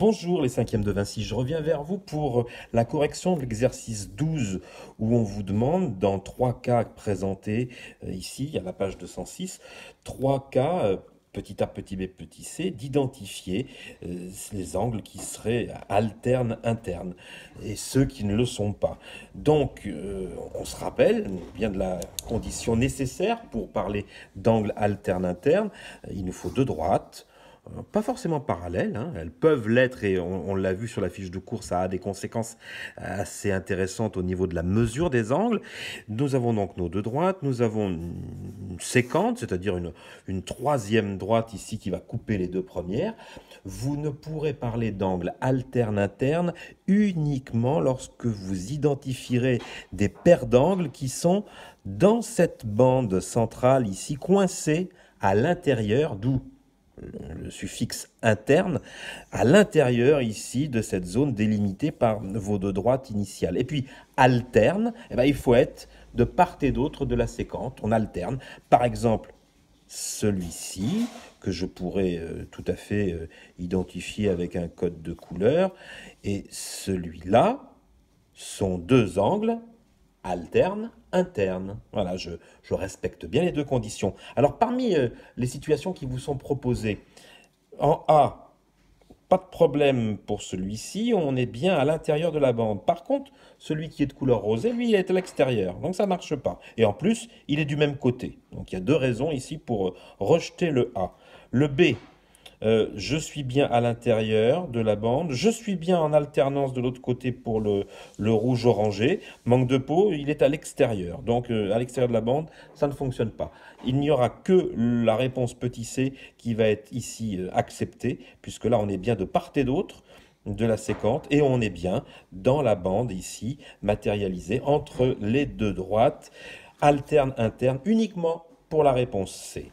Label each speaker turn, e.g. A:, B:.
A: Bonjour les cinquièmes de Vinci, je reviens vers vous pour la correction de l'exercice 12 où on vous demande dans trois cas présentés ici à la page 206, trois cas petit a, petit b, petit c, d'identifier les angles qui seraient alternes internes et ceux qui ne le sont pas. Donc on se rappelle bien de la condition nécessaire pour parler d'angle alterne interne, il nous faut deux droites. Pas forcément parallèles, hein. Elles peuvent l'être et on l'a vu sur la fiche de cours, ça a des conséquences assez intéressantes au niveau de la mesure des angles. Nous avons donc nos deux droites, nous avons une séquente, c'est-à-dire une troisième droite ici qui va couper les deux premières. Vous ne pourrez parler d'angle alterne-interne uniquement lorsque vous identifierez des paires d'angles qui sont dans cette bande centrale ici, coincées à l'intérieur, d'où le suffixe interne, à l'intérieur ici de cette zone délimitée par vos deux droites initiales. Et puis alterne, il faut être de part et d'autre de la séquente, on alterne. Par exemple, celui-ci, que je pourrais tout à fait identifier avec un code de couleur, et celui-là sont deux angles alterne, interne. Voilà, je respecte bien les deux conditions. Alors, parmi les situations qui vous sont proposées, en A, pas de problème pour celui-ci, on est bien à l'intérieur de la bande. Par contre, celui qui est de couleur rosée, lui, il est à l'extérieur, donc ça ne marche pas. Et en plus, il est du même côté. Donc il y a deux raisons ici pour rejeter le A. Le B, je suis bien à l'intérieur de la bande, je suis bien en alternance de l'autre côté pour le rouge orangé, manque de peau, il est à l'extérieur, donc à l'extérieur de la bande, ça ne fonctionne pas. Il n'y aura que la réponse petit c qui va être ici acceptée, puisque là on est bien de part et d'autre de la séquente, et on est bien dans la bande ici, matérialisée entre les deux droites, alterne, interne, uniquement pour la réponse C.